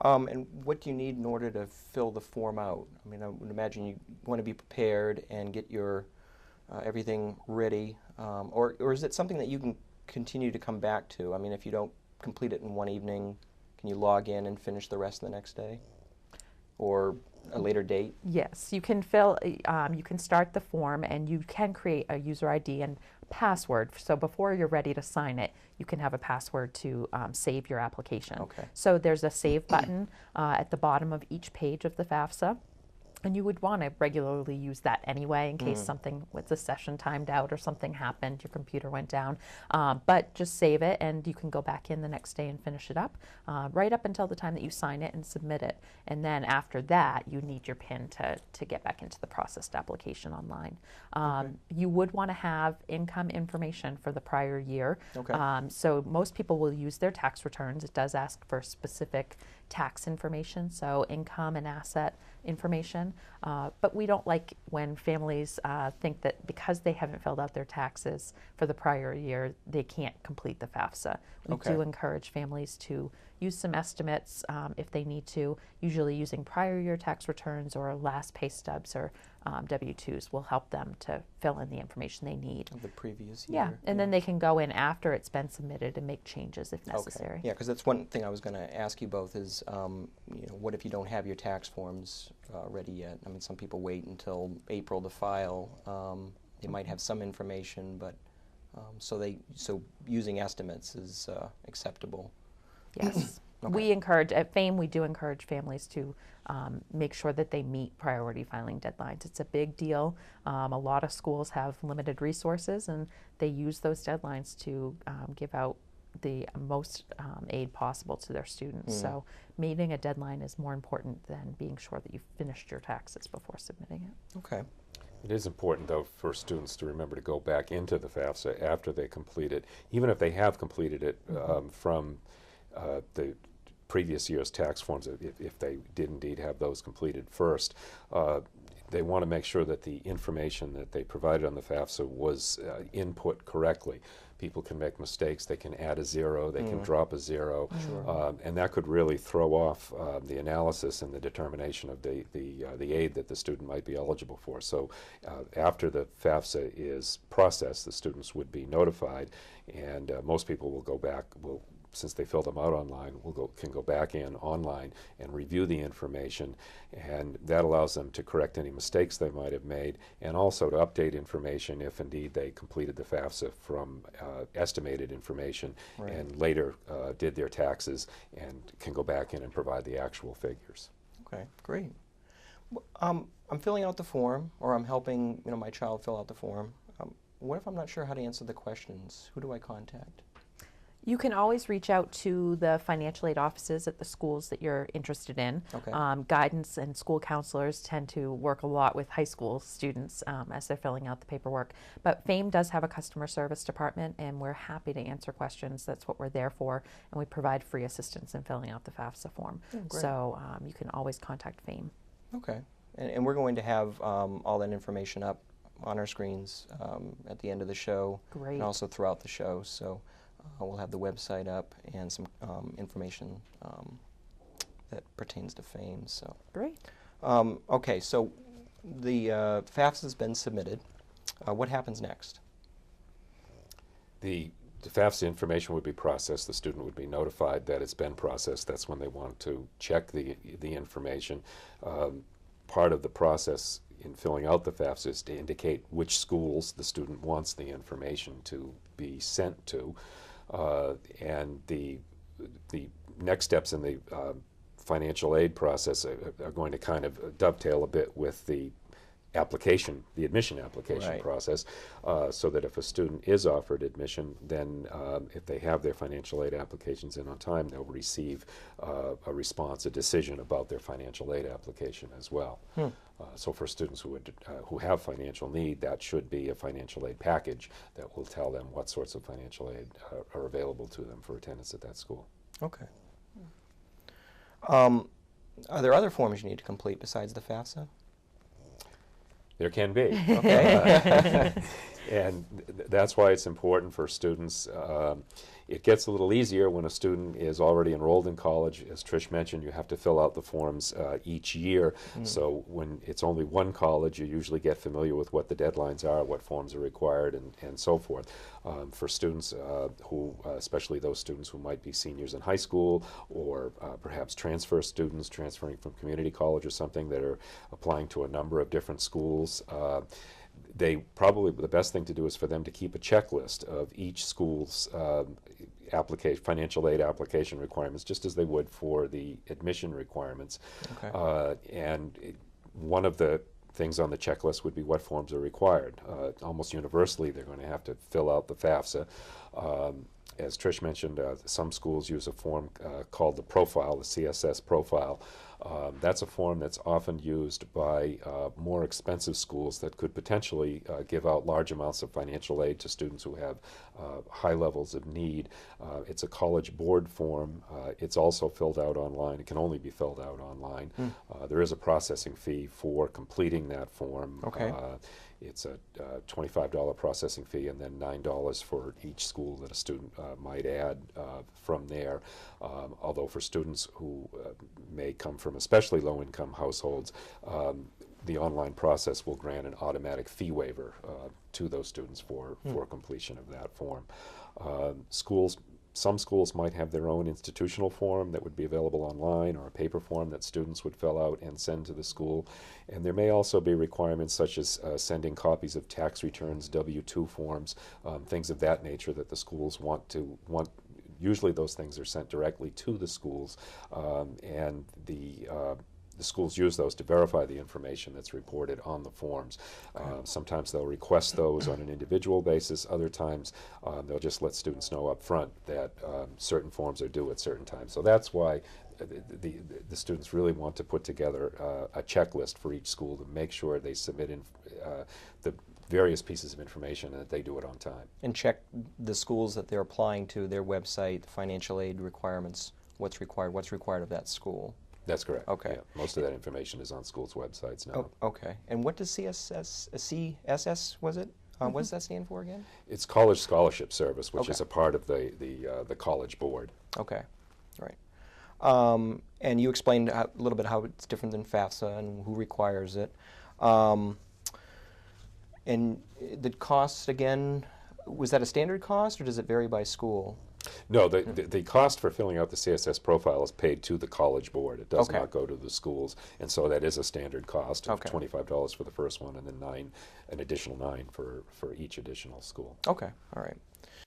And what do you need in order to fill the form out? I mean, I would imagine you want to be prepared and get your everything ready, or is it something that you can continue to come back to? I mean, if you don't complete it in one evening, can you log in and finish the rest the next day, or a later date? Yes, you can start the form and you can create a user ID and password. So before you're ready to sign it, you can have a password to save your application. Okay. So there's a save button at the bottom of each page of the FAFSA. And you would want to regularly use that anyway in case something with the session timed out or something happened, your computer went down. But just save it and you can go back in the next day and finish it up, right up until the time that you sign it and submit it. And then after that, you need your PIN to get back into the processed application online. You would want to have income information for the prior year. Okay. So most people will use their tax returns. It does ask for specific tax information, so income and asset information, but we don't like when families think that because they haven't filled out their taxes for the prior year, they can't complete the FAFSA. We do encourage families to use some estimates if they need to, usually using prior year tax returns or last pay stubs or W-2s will help them to fill in the information they need. Of the previous year. And then they can go in after it's been submitted and make changes if necessary. Yeah, because that's one thing I was going to ask you both is, what if you don't have your tax forms ready yet? I mean, some people wait until April to file. They might have some information, but so using estimates is acceptable. Yes. We encourage, at FAME, we do encourage families to make sure that they meet priority filing deadlines. It's a big deal. A lot of schools have limited resources and they use those deadlines to give out the most aid possible to their students. So meeting a deadline is more important than being sure that you've finished your taxes before submitting it. Okay. It is important, though, for students to remember to go back into the FAFSA after they complete it, even if they have completed it from the previous year's tax forms, if they did indeed have those completed first. They want to make sure that the information that they provided on the FAFSA was input correctly. People can make mistakes. They can add a zero. They can drop a zero. And that could really throw off the analysis and the determination of the aid that the student might be eligible for. So after the FAFSA is processed, the students would be notified, and most people will go back, since they filled them out online, can go back in online and review the information, and that allows them to correct any mistakes they might have made, and also to update information if indeed they completed the FAFSA from estimated information and later did their taxes and can go back in and provide the actual figures. Okay, great. I'm filling out the form, or I'm helping my child fill out the form. What if I'm not sure how to answer the questions? Who do I contact? You can always reach out to the financial aid offices at the schools that you're interested in. Guidance and school counselors tend to work a lot with high school students as they're filling out the paperwork. But FAME does have a customer service department, and we're happy to answer questions. That's what we're there for, and we provide free assistance in filling out the FAFSA form. So you can always contact FAME. Okay, and we're going to have all that information up on our screens at the end of the show. Great. And also throughout the show. So. We'll have the website up and some information that pertains to FAME. So great. Okay, so the FAFSA has been submitted. What happens next? The FAFSA information would be processed. The student would be notified that it's been processed. That's when they want to check the information. Part of the process in filling out the FAFSA is to indicate which schools the student wants the information to be sent to. And the next steps in the financial aid process are going to kind of dovetail a bit with the admission application process, so that if a student is offered admission, then if they have their financial aid applications in on time, they'll receive a response, a decision about their financial aid application as well. So for students who have financial need, that should be a financial aid package that will tell them what sorts of financial aid are available to them for attendance at that school. Okay. Are there other forms you need to complete besides the FAFSA? There can be. Okay. And that's why it's important for students. It gets a little easier when a student is already enrolled in college. As Trish mentioned, you have to fill out the forms each year. So when it's only one college, you usually get familiar with what the deadlines are, what forms are required, and so forth. For students who, especially those students who might be seniors in high school, or perhaps transfer students transferring from community college or something that are applying to a number of different schools, they probably, the best thing to do is for them to keep a checklist of each school's financial aid application requirements, just as they would for the admission requirements. Okay. One of the things on the checklist would be what forms are required. Almost universally, they're going to have to fill out the FAFSA. As Trish mentioned, some schools use a form called the profile, the CSS profile. That's a form that's often used by more expensive schools that could potentially give out large amounts of financial aid to students who have high levels of need. It's a College Board form. It's also filled out online. It can only be filled out online. There is a processing fee for completing that form. Okay. It's a $25 processing fee, and then $9 for each school that a student might add from there. Although for students who may come from especially low-income households, the online process will grant an automatic fee waiver to those students for completion of that form. Some schools might have their own institutional form that would be available online, or a paper form that students would fill out and send to the school. And there may also be requirements such as sending copies of tax returns, W-2 forms, things of that nature that the schools want. Usually those things are sent directly to the schools, and the schools use those to verify the information that's reported on the forms. Sometimes they'll request those on an individual basis. Other times they'll just let students know up front that certain forms are due at certain times. So that's why the students really want to put together a checklist for each school to make sure they submit the various pieces of information and that they do it on time. And check the schools that they're applying to, their website, the financial aid requirements, what's required of that school. That's correct. Okay. Yeah, most of that information is on schools' websites now. Oh, okay. And what does CSS, was it? What does that stand for again? It's College Scholarship Service, which Okay. is a part of the College Board. Okay, right. And you explained a little bit how it's different than FAFSA and who requires it. And the cost, again, was that a standard cost, or does it vary by school? No, the cost for filling out the CSS profile is paid to the College Board. It does Okay. not go to the schools, and so that is a standard cost of Okay. $25 for the first one, and then an additional $9 for each additional school. Okay, all right.